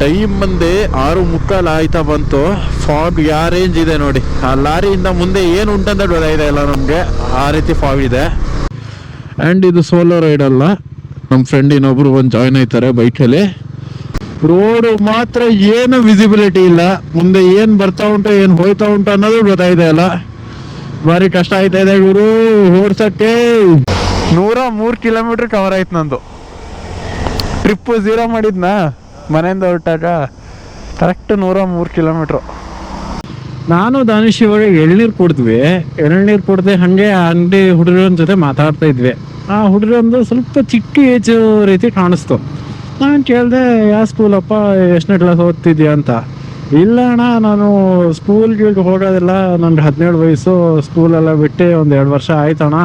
Time ಬಂದೆ 6:45 ಆಯ್ತಾ ಬಂತು. ಫಾಗ್ ಯಾವ ರೇಂಜ್ ಇದೆ ನೋಡಿ. ಆ ಲಾರಿಯಿಂದ ಮುಂದೆ ಏನು ಉಂಟಂತ ಗೊತ್ತಾಗಿದೆ ಇಲ್ಲ ನಮಗೆ, ಆ ರೀತಿ ಫಾಗ್ ಇದೆ. ಆ್ಯಂಡ್ ಇದು ಸೋಲೋ ರೈಡ್ ಅಲ್ಲ, ನಮ್ಮ ಫ್ರೆಂಡ್ ಇನ್ನೊಬ್ರು ಬಂದು ಜಾಯ್ನ್ ಆಯ್ತಾರೆ ಬೈಕಲ್ಲಿ. ರೋಡ್ ಮಾತ್ರ ಏನು ವಿಸಿಬಿಲಿಟಿ ಇಲ್ಲ, ಮುಂದೆ ಏನು ಬರ್ತಾ ಉಂಟು ಏನು ಹೋಯ್ತಾ ಉಂಟು ಅನ್ನೋದು ಗೊತ್ತಾಗಿದೆ ಅಲ್ಲ. ಭಾರಿ ಕಷ್ಟ ಆಯ್ತಾ ಇದೆ ಗುರು ಓಡ್ಸಕ್ಕೆ. 103 ಕಿಲೋಮೀಟರ್ ಕವರ್ ಆಯ್ತು ನಂದು. ಟ್ರಿಪ್ಪು 0 ಮಾಡಿದ್ನ ಮನೆಯಿಂದ ಹೊರಟಾಗ, ಕರೆಕ್ಟ್ 103 ಕಿಲೋಮೀಟ್ರು. ನಾನು ದಾನಿಶ್ ಇವಾಗ ಎಳ್ನೀರು ಕುಡ್ದೆ ಹಾಗೆ ಅಂಗಡಿ ಹುಡುಗರ ಜೊತೆ ಮಾತಾಡ್ತಾ ಇದ್ವಿ. ಆ ಹುಡುಗರೊಂದು ಸ್ವಲ್ಪ ಚಿಕ್ಕ ಏಜ್ ರೀತಿ ಕಾಣಿಸ್ತು. ನಾನು ಕೇಳಿದೆ, ಯಾವ ಸ್ಕೂಲಪ್ಪ, ಎಷ್ಟನೇ ಕ್ಲಾಸ್ ಓದ್ತಿದ್ಯಾ ಅಂತ. ಇಲ್ಲ ಅಣ್ಣ, ನಾನು ಸ್ಕೂಲ್ಗೆ ಹೋಗೋದಿಲ್ಲ, ನನಗೆ 17 ವಯಸ್ಸು, ಸ್ಕೂಲೆಲ್ಲ ಬಿಟ್ಟು 1-2 ವರ್ಷ ಆಯ್ತಣ್ಣ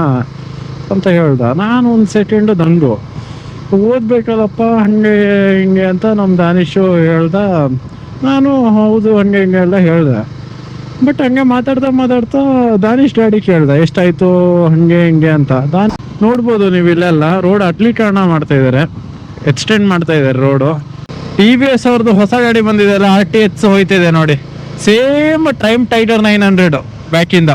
ಅಂತ ಹೇಳ್ದ. ನಾನು ಒಂದು ಸೆಕೆಂಡು ದಂಗು, ಓದ್ಬೇಕಲ್ಲಪ್ಪ ಹಂಗೆ ಹಿಂಗೆ ಅಂತ ನಮ್ಮ ದಾನಿಶು ಹೇಳ್ದ. ನಾನು ಹೌದು ಹಂಗೆ ಹಿಂಗೆ ಎಲ್ಲ ಹೇಳ್ದೆ. ಬಟ್ ಹಂಗೆ ಮಾತಾಡ್ತಾ ದಾನಿಶ್ ಡ್ಯಾಡಿ ಕೇಳ್ದೆ ಎಷ್ಟಾಯಿತು ಹಂಗೆ ಹಿಂಗೆ ಅಂತ. ನೋಡ್ಬೋದು ನೀವು ಇಲ್ಲೆಲ್ಲ ರೋಡ್ ಅಗಲೀಕರಣ ಮಾಡ್ತಾ ಇದ್ದಾರೆ, ಎಕ್ಸ್ಟೆಂಡ್ ಮಾಡ್ತಾ ಇದ್ದಾರೆ ರೋಡು. TVS ಅವ್ರದ್ದು ಹೊಸ ಗಾಡಿ ಬಂದಿದೆ ಅಲ್ಲ, RTX ಹೋಯ್ತಿದೆ ನೋಡಿ, ಸೇಮ್ ಟೈಮ್ ಟೈಗರ್ 900 ಬ್ಯಾಕಿಂದ.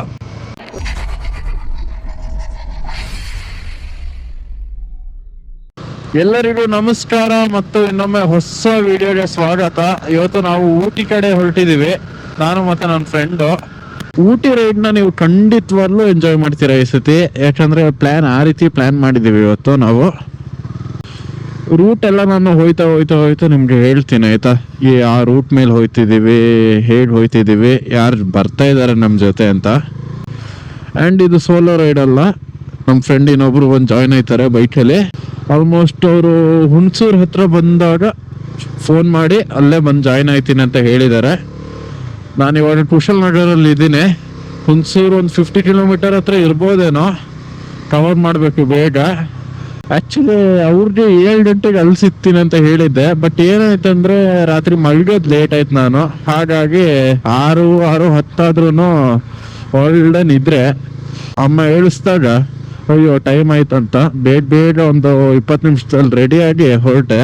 ಎಲ್ಲರಿಗೂ ನಮಸ್ಕಾರ ಮತ್ತು ಇನ್ನೊಮ್ಮೆ ಹೊಸ ವಿಡಿಯೋಗೆ ಸ್ವಾಗತ. ಇವತ್ತು ನಾವು ಊಟಿ ಕಡೆ ಹೊರಟಿದ್ದೀವಿ, ನಾನು ಮತ್ತು ನನ್ನ ಫ್ರೆಂಡು. ಊಟಿ ರೈಡ್ನ ನೀವು ಖಂಡಿತವಾಗ್ಲೂ ಎಂಜಾಯ್ ಮಾಡ್ತೀರಾ ಈ ಸತಿ, ಯಾಕಂದರೆ ಆ ರೀತಿ ಪ್ಲ್ಯಾನ್ ಮಾಡಿದ್ದೀವಿ ಇವತ್ತು ನಾವು. ರೂಟ್ ಎಲ್ಲ ನಾನು ಹೋಯ್ತಾ ನಿಮ್ಗೆ ಹೇಳ್ತೀನಿ ಆಯ್ತಾ, ಆ ರೂಟ್ ಮೇಲೆ ಹೋಯ್ತಿದ್ದೀವಿ, ಹೇಗೆ ಹೋಯ್ತಿದ್ದೀವಿ, ಯಾರು ಬರ್ತಾ ಇದ್ದಾರೆ ನಮ್ಮ ಜೊತೆ ಅಂತ. ಆ್ಯಂಡ್ ಇದು ಸೋಲೋ ರೈಡ್ ಅಲ್ಲ, ನಮ್ಮ ಫ್ರೆಂಡ್ ಇನ್ನೊಬ್ರು ಬಂದು ಜಾಯ್ನ್ ಆಯ್ತಾರೆ ಬೈಕಲ್ಲಿ. ಆಲ್ಮೋಸ್ಟ್ ಅವರು ಹುಣಸೂರು ಹತ್ರ ಬಂದಾಗ ಫೋನ್ ಮಾಡಿ ಅಲ್ಲೇ ಬಂದು ಜಾಯ್ನ್ ಆಯ್ತೀನಿ ಅಂತ ಹೇಳಿದ್ದಾರೆ. ನಾನಿವಾಗ ಕುಶಾಲನಗರಲ್ಲಿ ಇದ್ದೀನಿ. ಹುಣಸೂರು ಒಂದು 50 ಕಿಲೋಮೀಟರ್ ಹತ್ರ ಇರ್ಬೋದೇನೋ, ಕವರ್ ಮಾಡಬೇಕು ಬೇಗ. ಆ್ಯಕ್ಚುಲಿ ಅವ್ರಿಗೆ 7 ಗಂಟೆಗೆ ಅಲ್ಲಿ ಸಿಗ್ತೀನಿ ಅಂತ ಹೇಳಿದ್ದೆ, ಬಟ್ ಏನಾಯ್ತಂದ್ರೆ ರಾತ್ರಿ ಮಲ್ಗೋದು ಲೇಟ್ ಆಯ್ತು ನಾನು. ಹಾಗಾಗಿ 6:10 ಒಳ್ಳೆ ನಿದ್ರೆ. ಅಮ್ಮ ಹೇಳಿಸ್ದಾಗ ಅಯ್ಯೋ ಟೈಮ್ ಆಯ್ತಂತ ಬೇಗ ಒಂದು 20 ನಿಮಿಷದಲ್ಲಿ ರೆಡಿಯಾಗಿ ಹೊರಟೆ.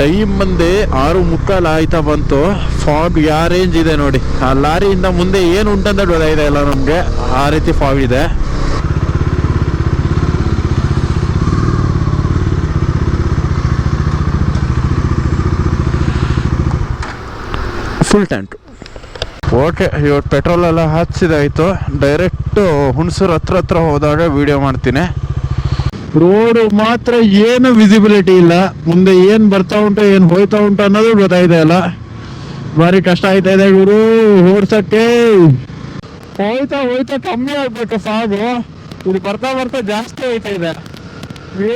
ಟೈಮ್ ಬಂದೆ 6:45 ಆಯ್ತಾ ಬಂತು. ಫಾಗ್ ಯಾವ ರೇಂಜ್ ಇದೆ ನೋಡಿ. ಆ ಲಾರಿಯಿಂದ ಮುಂದೆ ಏನು ಉಂಟಂತ ಗೊತ್ತಾಗಿದೆ ಇಲ್ಲ ನಮಗೆ, ಆ ರೀತಿ ಫಾಗ್ ಇದೆ. Full tank. ಓಕೆ, ಇವತ್ತು ಪೆಟ್ರೋಲ್ ಎಲ್ಲ ಹಾಕ್ಸಿದಾಯ್ತು. ಡೈರೆಕ್ಟು ಹುಣಸೂರು ಹತ್ರ ಹೋದಾಗ ವಿಡಿಯೋ ಮಾಡ್ತೀನಿ. ರೋಡು ಮಾತ್ರ ಏನು ವಿಸಿಬಿಲಿಟಿ ಇಲ್ಲ, ಮುಂದೆ ಏನು ಬರ್ತಾ ಉಂಟು ಏನು ಹೋಯ್ತಾ ಉಂಟು ಅನ್ನೋದು ಗೊತ್ತಾಗಿದೆ ಅಲ್ಲ. ಭಾರಿ ಕಷ್ಟ ಆಯ್ತಾ ಇದೆ ಗುರು ಓಡ್ಸಕ್ಕೆ. ಹೋಯ್ತಾ ಕಮ್ಮಿ ಆಗ್ಬೇಕು ಫಾಗು, ಇದು ಬರ್ತಾ ಜಾಸ್ತಿ ಹೋಯ್ತಾ ಇದೆ.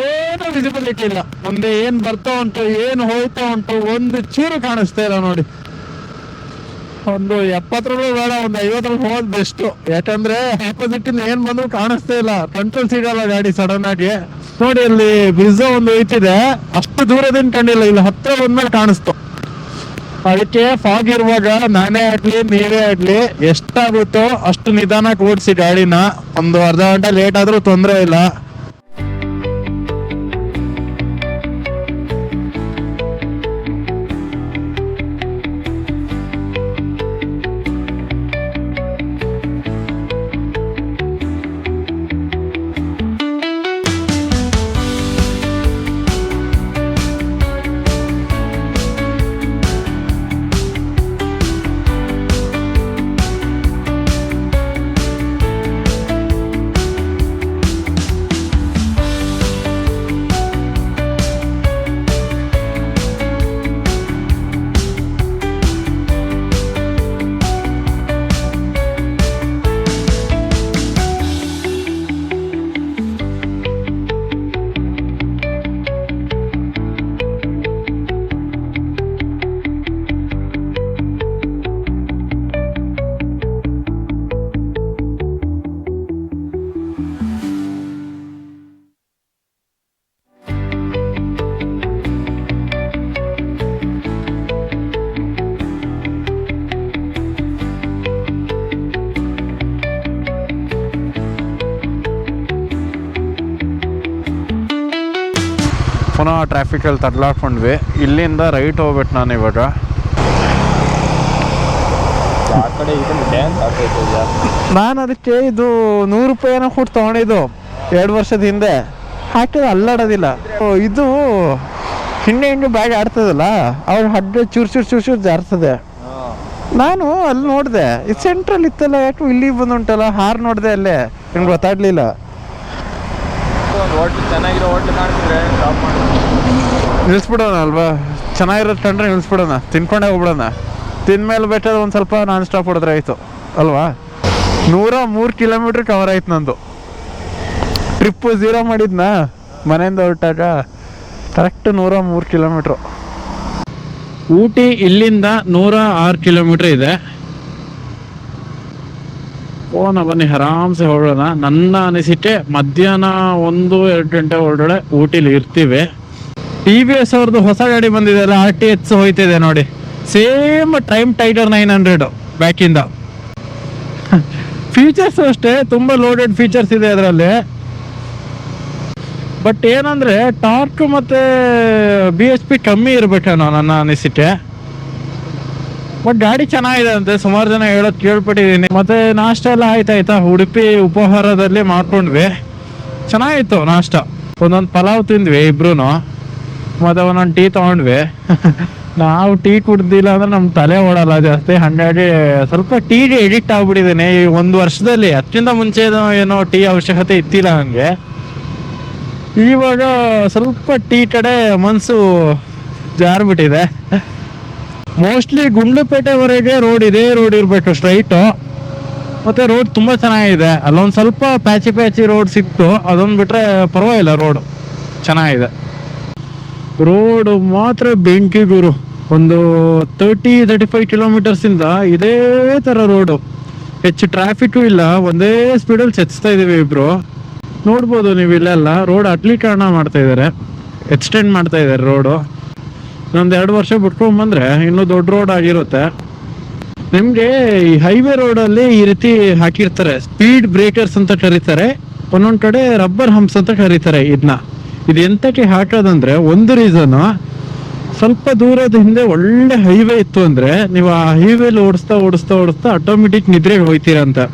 ಏನು ವಿಸಿಬಿಲಿಟಿ ಇಲ್ಲ, ಮುಂದೆ ಏನು ಬರ್ತಾ ಉಂಟು ಏನು ಹೋಯ್ತಾ ಉಂಟು ಒಂದು ಚೂರು ಕಾಣಿಸ್ತಾ ಇಲ್ಲ ನೋಡಿ. ಒಂದು 70 ಬೇಡ, ಒಂದು 50 ಹೋಗೋದು ಬೆಸ್ಟ್. ಯಾಕಂದ್ರೆ ಆಪೋಸಿಟ್ ಏನ್ ಬಂದ್ರು ಕಾಣಿಸ್ತಾ ಇಲ್ಲ, ಕಂಟ್ರೋಲ್ ಸಿಗಲ್ಲ ಗಾಡಿ ಸಡನ್ ಆಗಿ. ನೋಡಿ ಅಲ್ಲಿ ಬ್ರಿಜ್ ಒಂದು ಹೋಯ್ತಿದೆ, ಅಷ್ಟು ದೂರದಿಂದ ಕಂಡಿಲ್ಲ, ಇಲ್ಲಿ ಹತ್ರ ಬಂದ್ಮೇಲೆ ಕಾಣಿಸ್ತು. ಅದಕ್ಕೆ ಫಾಗ್ ಇರುವಾಗ ನಾನೇ ಆಗ್ಲಿ ನೀವೇ ಆಗ್ಲಿ ಎಷ್ಟಾಗುತ್ತೋ ಅಷ್ಟು ನಿಧಾನಕ್ಕೆ ಓಡಿಸಿ ಗಾಡಿನ. ಒಂದು ಅರ್ಧ ಗಂಟೆ ಲೇಟ್ ಆದ್ರೂ ತೊಂದರೆ ಇಲ್ಲ. ಪುನಃ ಟ್ರಾಫಿಕಲ್ಲಿ ತಡ್ಲಾಡ್ಕೊಂಡ್ವಿ. ಇಲ್ಲಿಂದ ರೈಟ್ ಹೋಗ್ಬಿಟ್ಟು ನಾನು ಇವಾಗ. ನಾನು ಅದಕ್ಕೆ ಇದು 100 ರೂಪಾಯಿನ ಕೊಟ್ಟು ತೊಗೊಂಡಿದ್ದು 2 ವರ್ಷದ ಹಿಂದೆ. ಹಾಕಿದ್ರೆ ಅಲ್ಲಾಡೋದಿಲ್ಲ. ಇದು ಹಿಂದೆ ಬ್ಯಾಗ್ ಆಡ್ತದಲ್ಲ, ಅವ್ರು ಹಡ್ಡೆ ಚೂರು ಜಾರ್ತದೆ. ನಾನು ಅಲ್ಲಿ ನೋಡಿದೆ, ಇದು ಸೆಂಟ್ರಲ್ ಇತ್ತಲ್ಲ, ಯಾಕೆ ಇಲ್ಲಿ ಬಂದುಂಟಲ್ಲ, ಹಾರ್ ನೋಡಿದೆ ಅಲ್ಲೇ, ನಿಮ್ಗೆ ಗೊತ್ತಾಗ್ಲಿಲ್ಲ. ನಿಲ್ಸ್ಬಿಡೋಣ ಅಲ್ವಾ, ಚೆನ್ನಾಗಿರೋದು ಕಂಡ್ರೆ ನಿಲ್ಸ್ಬಿಡೋಣ, ತಿನ್ಕೊಂಡೇ ಹೋಗ್ಬಿಡೋಣ. ತಿಂದ್ಮೇಲೆ ಬೇಕಾದ್ರೆ ಒಂದು ಸ್ವಲ್ಪ ನಾನ್ ಸ್ಟಾಪ್ ಹೊಡೆದ್ರೆ ಆಯಿತು ಅಲ್ವಾ. 103 ಕಿಲೋಮೀಟ್ರ್ ಕವರ್ ಆಯ್ತು ನಂದು. ಟ್ರಿಪ್ಪು 0 ಮಾಡಿದ್ನಾ ಮನೆಯಿಂದ ಹೊರಟಾಗ, ಕರೆಕ್ಟ್ 103 ಕಿಲೋಮೀಟ್ರು. ಊಟಿ ಇಲ್ಲಿಂದ 106 ಕಿಲೋಮೀಟ್ರ್ ಇದೆ. ಬನ್ನಿ ಆರಾಮ್ಸೆ ಹೊರಡೋಣ. ನನ್ನ ಅನಿಸಿಕೆ ಮಧ್ಯಾಹ್ನ 1-2 ಗಂಟೆ ಹೊರಗಡೆ ಊಟಿಲಿ ಇರ್ತೀವಿ. TVS ಅವ್ರದ್ದು ಹೊಸ ಗಾಡಿ ಬಂದಿದೆ ಅಲ್ಲ, RTX ಹೋಯ್ತಿದೆ ನೋಡಿ, ಸೇಮ್ ಟೈಮ್ ಟೈಗರ್ 900 ಬ್ಯಾಕಿಂದ. ಫೀಚರ್ಸ್ ಅಷ್ಟೇ, ತುಂಬ ಲೋಡೆಡ್ ಫೀಚರ್ಸ್ ಇದೆ ಅದರಲ್ಲಿ. ಬಟ್ ಏನಂದರೆ ಟಾರ್ಕ್ ಮತ್ತು BHP ಕಮ್ಮಿ ಇರಬೇಕೇನೋ ನನ್ನ ಅನಿಸಿಕೆ. ಬಟ್ ಗಾಡಿ ಚೆನ್ನಾಗಿದೆ ಅಂತೆ, ಸುಮಾರು ಜನ ಹೇಳೋದು ಕೇಳ್ಪಟ್ಟಿದ್ದೀನಿ. ಮತ್ತು ನಾಷ್ಟ ಎಲ್ಲ ಆಯ್ತಾಯ್ತಾ, ಉಡುಪಿ ಉಪಹಾರದಲ್ಲಿ ಮಾಡ್ಕೊಂಡ್ವಿ. ಚೆನ್ನಾಗಿತ್ತು ನಾಷ್ಟ. ಒಂದೊಂದು ಪಲಾವ್ ತಿಂದ್ವಿ ಇಬ್ರು, ಮತ್ತು ಒಂದೊಂದು ಟೀ ತೊಗೊಂಡ್ವಿ. ನಾವು ಟೀ ಕುಡ್ದಿಲ್ಲ ಅಂದ್ರೆ ನಮ್ಮ ತಲೆ ಓಡಲ್ಲ ಜಾಸ್ತಿ, ಹಾಗಾಗಿ ಸ್ವಲ್ಪ ಟೀಗೆ ಎಡಿಕ್ಟ್ ಆಗ್ಬಿಟ್ಟಿದ್ದೀನಿ ಈ 1 ವರ್ಷದಲ್ಲಿ. ಅದಕ್ಕಿಂತ ಮುಂಚೆ ಏನೋ ಟೀ ಅವಶ್ಯಕತೆ ಇತ್ತಿಲ್ಲ ನನಗೆ. ಇವಾಗ ಸ್ವಲ್ಪ ಟೀ ಕಡೆ ಮನಸ್ಸು ಜಾರ್ಬಿಟ್ಟಿದೆ. ಮೋಸ್ಟ್ಲಿ ಗುಂಡ್ಲುಪೇಟೆವರೆಗೆ ರೋಡ್ ಇರಬೇಕು ಸ್ಟ್ರೈಟು. ಮತ್ತು ರೋಡ್ ತುಂಬ ಚೆನ್ನಾಗಿದೆ. ಅಲ್ಲೊಂದು ಸ್ವಲ್ಪ ಪ್ಯಾಚಿ ರೋಡ್ ಸಿಕ್ತು, ಅದೊಂದು ಬಿಟ್ಟರೆ ಪರವಾಗಿಲ್ಲ, ರೋಡು ಚೆನ್ನಾಗಿದೆ. ರೋಡು ಮಾತ್ರ ಬೆಂಕಿ ಗುರು. ಒಂದು 30-35 ಕಿಲೋಮೀಟರ್ಸಿಂದ ಇದೇ ಥರ ರೋಡು, ಹೆಚ್ಚು ಟ್ರಾಫಿಕ್ಕು ಇಲ್ಲ, ಒಂದೇ ಸ್ಪೀಡಲ್ಲಿ ಚಚ್ತಾ ಇದ್ದೀವಿ ಇಬ್ರು. ನೋಡ್ಬೋದು ನೀವು ಇಲ್ಲೆಲ್ಲ ರೋಡ್ ಅಟ್ಲೀಕರಣ ಮಾಡ್ತಾ ಇದ್ದಾರೆ, ಎಕ್ಸ್ಟೆಂಡ್ ಮಾಡ್ತಾ ಇದ್ದಾರೆ ರೋಡು. ಇನ್ನೊಂದು 2 ವರ್ಷ ಬಿಟ್ಕೊಂಡ್ಬಂದ್ರೆ ಇನ್ನೂ ದೊಡ್ಡ ರೋಡ್ ಆಗಿರುತ್ತೆ. ನಿಮಗೆ ಈ ಹೈವೇ ರೋಡಲ್ಲಿ ಈ ರೀತಿ ಹಾಕಿರ್ತಾರೆ, ಸ್ಪೀಡ್ ಬ್ರೇಕರ್ಸ್ ಅಂತ ಕರೀತಾರೆ, ಒಂದೊಂದು ಕಡೆ ರಬ್ಬರ್ ಹಂಪ್ಸ್ ಅಂತ ಕರೀತಾರೆ ಇದನ್ನ. ಇದು ಎಂತಕ್ಕೆ ಹಾಕೋದಂದ್ರೆ, ಒಂದು ರೀಸನ್, ಸ್ವಲ್ಪ ದೂರದ ಹಿಂದೆ ಒಳ್ಳೆ ಹೈವೇ ಇತ್ತು ಅಂದ್ರೆ ನೀವು ಆ ಹೈವೇಲಿ ಓಡಿಸ್ತಾ ಆಟೋಮೆಟಿಕ್ ನಿದ್ರೆಗೆ ಹೋಯ್ತೀರಂತೆ.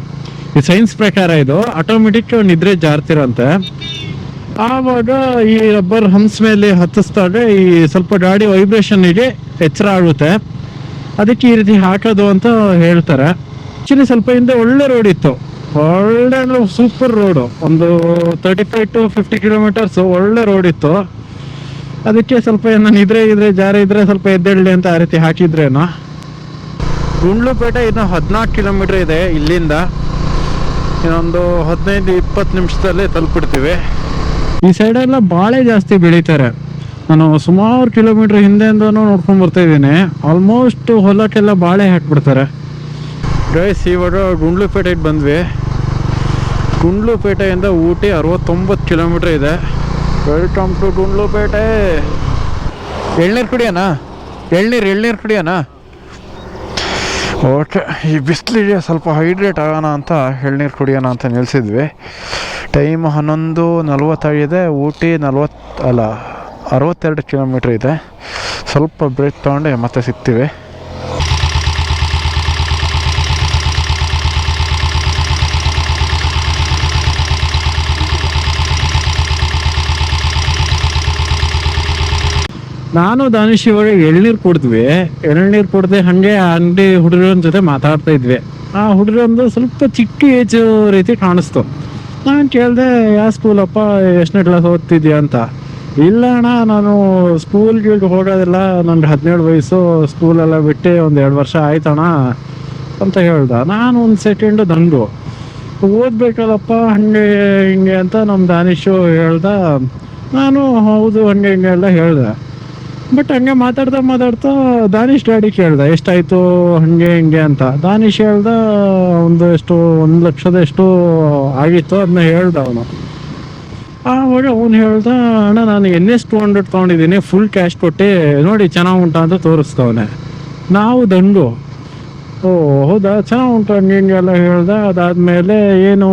ಈ ಸೈನ್ಸ್ ಪ್ರಕಾರ ಇದು ಆಟೋಮೆಟಿಕ್ ನಿದ್ರೆ ಜಾರ್ತಿರಂತೆ. ಆವಾಗ ಈ ರಬ್ಬರ್ ಹಂಪ್ಸ್ ಮೇಲೆ ಹತ್ತಿಸ್ದಾಗ ಈ ಸ್ವಲ್ಪ ಗಾಡಿ ವೈಬ್ರೇಷನ್ಗೆ ಎಚ್ಚರ ಆಗುತ್ತೆ. ಅದಕ್ಕೆ ಈ ರೀತಿ ಹಾಕೋದು ಅಂತ ಹೇಳ್ತಾರೆ. ಆಕ್ಚುಲಿ ಸ್ವಲ್ಪ ಹಿಂದೆ ಒಳ್ಳೆ ರೋಡ್ ಇತ್ತು, ಒಳ್ಳೆ ಅಂದ್ರೆ ಸೂಪರ್ ರೋಡು, ಒಂದು 35-50 ಕಿಲೋಮೀಟರ್ಸ್ ಒಳ್ಳೆ ರೋಡ್ ಇತ್ತು. ಅದಕ್ಕೆ ಸ್ವಲ್ಪ ಏನೋ ನಿದ್ರೆ ಜಾರಿ ಇದ್ರೆ ಸ್ವಲ್ಪ ಎದ್ದೇಳಲಿ ಅಂತ ಆ ರೀತಿ ಹಾಕಿದ್ರೇನೋ. ಗುಂಡ್ಲುಪೇಟೆ ಇನ್ನು 14 ಕಿಲೋಮೀಟರ್ ಇದೆ ಇಲ್ಲಿಂದ. ಇನ್ನೊಂದು 15-20 ನಿಮಿಷದಲ್ಲೇ ತಲುಪಿಡ್ತೀವಿ. ಈ ಸೈಡೆಲ್ಲ ಬಾಳೆ ಜಾಸ್ತಿ ಬೆಳೀತಾರೆ. ನಾನು ಸುಮಾರು ಕಿಲೋಮೀಟರ್ ಹಿಂದೆಯಿಂದನೂ ನೋಡ್ಕೊಂಡು ಬರ್ತಾ ಇದ್ದೀನಿ. ಆಲ್ಮೋಸ್ಟ್ ಹೊಲಕ್ಕೆಲ್ಲ ಬಾಳೆ ಹಾಕ್ಬಿಡ್ತಾರೆ. ಗೈಸ್ ಇವಾಗ ಗುಂಡ್ಲುಪೇಟೆಗೆ ಬಂದ್ವಿ. ಗುಂಡ್ಲುಪೇಟೆಯಿಂದ ಊಟಿ 69 ಕಿಲೋಮೀಟರ್ ಇದೆ. Welcome to Gundlupet. ಎಳ್ನೀರು ಕುಡಿಯೋಣ. ಓಕೆ, ಈ ಬಿಸಿಲಿಗೆ ಸ್ವಲ್ಪ ಹೈಡ್ರೇಟ್ ಆಗೋಣ ಅಂತ ಎಳ್ನೀರು ಕುಡಿಯೋಣ ಅಂತ ನಿಲ್ಲಿಸಿದ್ವಿ. ಟೈಮ್ 11:40 ಊಟಿ 62 ಕಿಲೋಮೀಟ್ರ್ ಇದೆ. ಸ್ವಲ್ಪ ಬ್ರೇಕ್ ತೊಗೊಂಡು ಮತ್ತೆ ಸಿಗ್ತೀವಿ. ನಾನು ದಾನಿಶ್ ಇವಾಗ ಎಳ್ನೀರು ಕುಡ್ದೆ ಹಾಗೆ ಅಂಗಡಿ ಹುಡುಗರ ಜೊತೆ ಮಾತಾಡ್ತಾ ಇದ್ವಿ. ಆ ಹುಡುಗರೊಂದು ಸ್ವಲ್ಪ ಚಿಕ್ಕ ಏಜ್ ರೀತಿ ಕಾಣಿಸ್ತು. ನಾನು ಕೇಳಿದೆ, ಯಾವ ಸ್ಕೂಲಪ್ಪ, ಎಷ್ಟನೇ ಕ್ಲಾಸ್ ಓದ್ತಿದ್ಯಾ ಅಂತ. ಇಲ್ಲ ಅಣ್ಣ, ನಾನು ಸ್ಕೂಲ್ಗೆ ಹೋಗೋದಿಲ್ಲ, ನನಗೆ 17 ವಯಸ್ಸು, ಸ್ಕೂಲೆಲ್ಲ ಬಿಟ್ಟು ಒಂದು 2 ವರ್ಷ ಆಯ್ತಣ್ಣ ಅಂತ ಹೇಳ್ದ. ನಾನು ಒಂದು ಸೆಕೆಂಡು ದಂಗು, ಓದ್ಬೇಕಲ್ಲಪ್ಪ ಹಂಗೆ ಹಿಂಗೆ ಅಂತ ನಮ್ಮ ದಾನಿಶು ಹೇಳ್ದ. ನಾನು ಹೌದು ಹಂಗೆ ಹಿಂಗೆ ಎಲ್ಲ ಹೇಳ್ದೆ. ಬಟ್ ಹಂಗೆ ಮಾತಾಡ್ತಾ ದಾನಿಶ್ ಡ್ಯಾಡಿ ಕೇಳ್ದೆ ಎಷ್ಟಾಯಿತು ಹಂಗೆ ಹಿಂಗೆ ಅಂತ. ದಾನಿಶ್ ಹೇಳ್ದ ಒಂದು 1 ಲಕ್ಷದಷ್ಟು ಆಗಿತ್ತು, ಅದನ್ನ ಹೇಳ್ದ ಅವನು. ಆವಾಗ ಅವನು ಹೇಳ್ದ, ಅಣ್ಣ ನಾನು NS 200 ತೊಗೊಂಡಿದ್ದೀನಿ, ಫುಲ್ ಕ್ಯಾಶ್ ಕೊಟ್ಟು ನೋಡಿ ಚೆನ್ನಾಗಿ ಉಂಟಾ ಅಂತ ತೋರಿಸ್ತವನೆ. ನಾವು ದಂಡು, ಓ ಹೌದಾ ಚೆನ್ನಾಗಿ ಉಂಟು ಹಂಗೆ ಹಿಂಗೆಲ್ಲ ಹೇಳ್ದ. ಅದಾದಮೇಲೆ ಏನು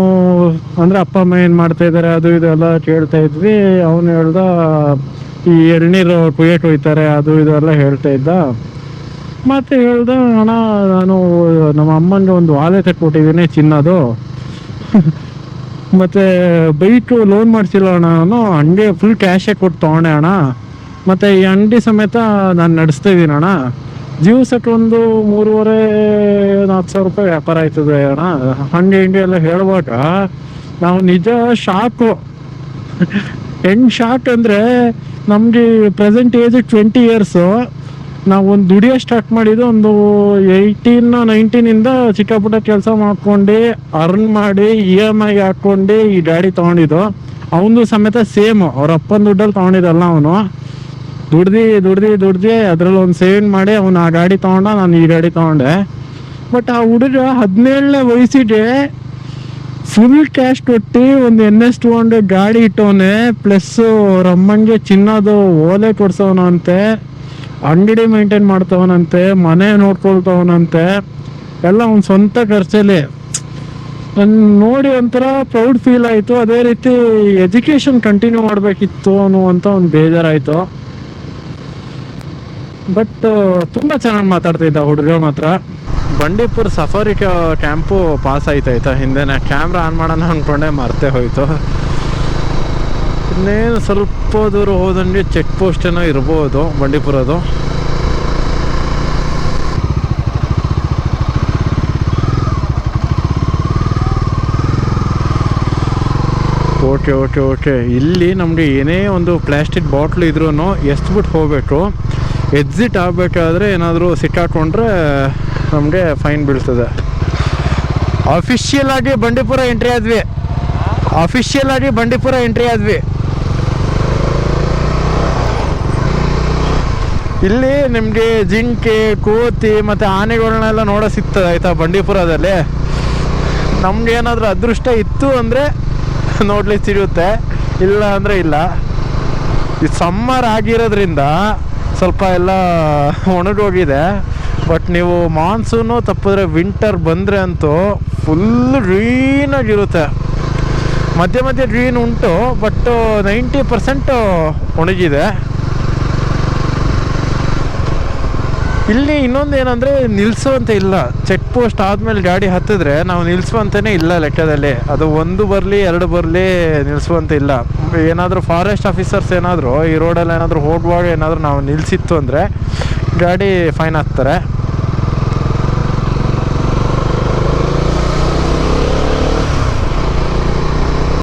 ಅಂದರೆ ಅಪ್ಪ ಅಮ್ಮ ಏನು ಮಾಡ್ತಾಯಿದ್ದಾರೆ ಅದು ಇದೆಲ್ಲ ಕೇಳ್ತಾ ಇದ್ವಿ. ಅವನು ಹೇಳ್ದ, ಈ ಎಳ್ನೀರು ಕುಯ್ಯಕ್ಕೆ ಹೋಯ್ತಾರೆ ಅದು ಇದು ಎಲ್ಲ ಹೇಳ್ತಾ ಇದ್ದ. ಮತ್ತೆ ಹೇಳ್ದೆ, ಅಣ್ಣ ನಾನು ನಮ್ಮ ಅಮ್ಮನಿಗೆ ಒಂದು ವಾಲೆ ತಕ್ಕೊಟ್ಟಿದ್ದೀನಿ ಚಿನ್ನದು ಮತ್ತೆ ಬೈಕು ಲೋನ್ ಮಾಡಿಸಿಲ್ಲ ಅಣ್ಣ, ನಾನು ಹಂಗೆ ಫುಲ್ ಕ್ಯಾಶೇ ಕೊಟ್ಟು ತೊಗೊಂಡೆ ಅಣ್ಣ, ಮತ್ತು ಈ ಅಂಗಡಿ ಸಮೇತ ನಾನು ನಡೆಸ್ತಾ ಇದ್ದೀನಿ ಅಣ್ಣ, ದಿವ್ಸಕ್ಕೆ ಒಂದು 3,500-4,000 ರೂಪಾಯಿ ವ್ಯಾಪಾರ ಆಯ್ತದೆ ಅಣ್ಣ, ಹಂಗೆ ಹಿಂಗೆ ಎಲ್ಲ ಹೇಳ್ವಾಗ ನಾವು ನಿಜ ಶಾಕು. ಹೆಂಗ್ ಶಾಕ್ ಅಂದರೆ, ನಮಗೆ ಪ್ರೆಸೆಂಟ್ ಏಜ್ 20 ಇಯರ್ಸು, ನಾವು ಒಂದು ದುಡಿಯೋ ಸ್ಟಾರ್ಟ್ ಮಾಡಿದ್ದು ಒಂದು 18-19 ಚಿಕ್ಕ ಪುಟ್ಟ ಕೆಲಸ ಮಾಡ್ಕೊಂಡು ಅರ್ನ್ ಮಾಡಿ EMI ಹಾಕ್ಕೊಂಡು ಈ ಗಾಡಿ ತೊಗೊಂಡಿದ್ದು. ಅವನು ಸಮೇತ ಸೇಮ್ ಅವ್ರ ಅಪ್ಪನ ದುಡ್ಡಲ್ಲಿ ತೊಗೊಂಡಿದ್ದಲ್ಲ, ಅವನು ದುಡ್ದು ಅದ್ರಲ್ಲಿ ಒಂದು ಸೇವಿಂಗ್ ಮಾಡಿ ಅವನು ಆ ಗಾಡಿ ತೊಗೊಂಡ, ನಾನು ಈ ಗಾಡಿ ತೊಗೊಂಡೆ. ಬಟ್ ಆ ಹುಡುಗ 17ನೇ ವಯಸ್ಸಿಗೆ ಫುಲ್ ಕ್ಯಾಶ್ ಕೊಟ್ಟು ಒಂದು NS 200 ಗಾಡಿ ಇಟ್ಟವನೆ, ಪ್ಲಸ್ ಅವ್ರ ಅಮ್ಮಂಗೆ ಚಿನ್ನದು ಓಲೆ ಕೊಡ್ಸವನಂತೆ, ಅಂಗಡಿ ಮೇಂಟೈನ್ ಮಾಡ್ತವನಂತೆ, ಮನೆ ನೋಡ್ಕೊಳ್ತವನಂತೆ, ಎಲ್ಲ ಅವ್ನ ಸ್ವಂತ ಖರ್ಚಲ್ಲಿ. ನೋಡಿ ಒಂಥರ ಪ್ರೌಡ್ ಫೀಲ್ ಆಯಿತು. ಅದೇ ರೀತಿ ಎಜುಕೇಷನ್ ಕಂಟಿನ್ಯೂ ಮಾಡಬೇಕಿತ್ತು ಅನ್ನುವಂಥ ಒಂದು ಬೇಜಾರಾಯಿತು. ಬಟ್ ತುಂಬ ಚೆನ್ನಾಗಿ ಮಾತಾಡ್ತಿದ್ದ ಹುಡುಗ ಮಾತ್ರ. ಬಂಡೀಪುರ್ ಸಫಾರಿ ಕ್ಯಾಂಪು ಪಾಸ್ ಆಯ್ತಾಯ್ತಾ, ಹಿಂದೆನೇ ಕ್ಯಾಮ್ರಾ ಆನ್ ಮಾಡೋಣ ಅಂದ್ಕೊಂಡೆ ಮರ್ತೇ ಹೋಯ್ತು. ಇನ್ನೇನು ಸ್ವಲ್ಪ ದೂರ ಹೋದಂಗೆ ಚೆಕ್ ಪೋಸ್ಟ್ ಏನೋ ಇರ್ಬೋದು ಬಂಡೀಪುರದು. ಓಕೆ ಇಲ್ಲಿ ನಮಗೆ ಏನೇ ಒಂದು ಪ್ಲಾಸ್ಟಿಕ್ ಬಾಟ್ಲ್ ಇದ್ರೂ ಎಸ್ಬಿಟ್ಟು ಹೋಗಬೇಕು. ಎಕ್ಸಿಟ್ ಆಗಬೇಕಾದ್ರೆ ಏನಾದರೂ ಸಿಕ್ಕಾಕೊಂಡ್ರೆ ನಮಗೆ ಫೈನ್ ಬೀಳ್ತದೆ. ಅಫಿಷಿಯಲ್ ಆಗಿ ಬಂಡೀಪುರ ಎಂಟ್ರಿ ಆದ್ವಿ. ಇಲ್ಲಿ ನಿಮಗೆ ಜಿಂಕೆ, ಕೋತಿ ಮತ್ತು ಆನೆಗಳನ್ನೆಲ್ಲ ನೋಡೋ ಸಿಗ್ತದೆ ಆಯಿತಾ ಬಂಡೀಪುರದಲ್ಲಿ. ನಮ್ಗೆ ಏನಾದರೂ ಅದೃಷ್ಟ ಇತ್ತು ಅಂದರೆ ನೋಡ್ಲಿಕ್ಕೆ ಸಿಗುತ್ತೆ, ಇಲ್ಲ ಅಂದರೆ ಇಲ್ಲ. ಈ ಸಮ್ಮರ್ ಆಗಿರೋದ್ರಿಂದ ಸ್ವಲ್ಪ ಎಲ್ಲ ಒಣಗೋಗಿದೆ. ಬಟ್ ನೀವು ಮಾನ್ಸೂನು ತಪ್ಪಿದ್ರೆ ವಿಂಟರ್ ಬಂದರೆ ಅಂತೂ ಫುಲ್ ಗ್ರೀನಾಗಿರುತ್ತೆ. ಮಧ್ಯೆ ಗ್ರೀನ್ ಉಂಟು, ಬಟ್ 90% ಒಣಗಿದೆ. ಇಲ್ಲಿ ಇನ್ನೊಂದು ಏನಂದರೆ ನಿಲ್ಲಿಸುವಂತ ಇಲ್ಲ. ಚೆಕ್ ಪೋಸ್ಟ್ ಆದಮೇಲೆ ಗಾಡಿ ಹತ್ತಿದ್ರೆ ನಾವು ನಿಲ್ಲಿಸುವಂತನೇ ಇಲ್ಲ ಲೆಕ್ಕದಲ್ಲಿ. ಅದು 1 ಬರಲಿ 2 ಬರಲಿ ನಿಲ್ಲಿಸುವಂತ ಇಲ್ಲ. ಏನಾದರೂ ಫಾರೆಸ್ಟ್ ಆಫೀಸರ್ಸ್ ಏನಾದರೂ ಈ ರೋಡಲ್ಲಿ ಏನಾದರೂ ಹೋಗುವಾಗ ಏನಾದರೂ ನಾವು ನಿಲ್ಲಿಸಿತ್ತು ಅಂದರೆ ಗಾಡಿ ಫೈನ್ ಹಾಕ್ತಾರೆ.